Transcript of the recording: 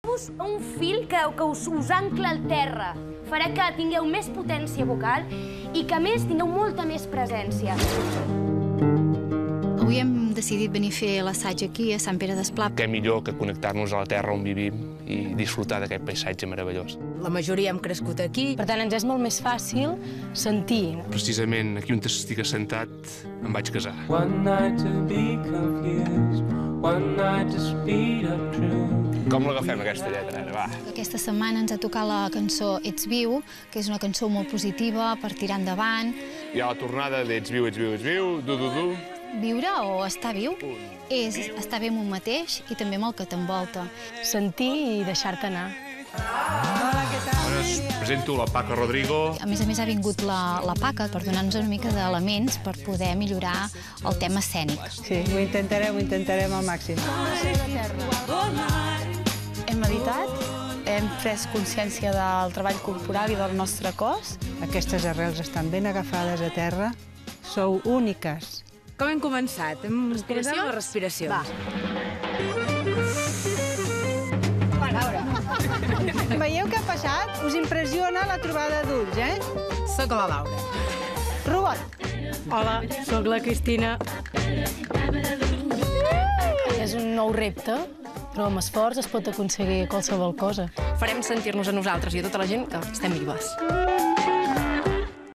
Poseu-vos un fil que us ancla al terra. Farà que tingueu més potència vocal i que, a més, tingueu molta més presència. Avui hem decidit venir a fer l'assaig aquí, a Sant Pere d'Esplà. Què millor que connectar-nos a la terra on vivim i disfrutar d'aquest paisatge meravellós. La majoria hem crescut aquí. Per tant, ens és molt més fàcil sentir. Precisament aquí on estic assentat em vaig casar. Com l'agafem, aquesta lletra, ara, va? Aquesta setmana ens ha tocat la cançó Ets viu, que és una cançó molt positiva per tirar endavant. Hi ha la tornada d'Ets viu, ets viu, ets viu, du. Viure o estar viu és estar bé amb un mateix i també amb el que t'envolta. Sentir i deixar-te anar. Ara us presento la Paca Rodrigo. A més, ha vingut la Paca per donar-nos una mica d'elements per poder millorar el tema escènic. Sí, ho intentarem al màxim. Hem meditat, hem pres consciència del treball corporal i del nostre cos. Aquestes arrels estan ben agafades a terra. Sou úniques. Com hem començat? Hem començat amb les respiracions. Va. Veieu què ha passat? Us impressiona la trobada d'ulls, eh? Soc la Laura. Robot. Hola, sóc la Cristina. És un nou repte, però amb esforç es pot aconseguir qualsevol cosa. Farem sentir-nos a nosaltres i a tota la gent que estem vives.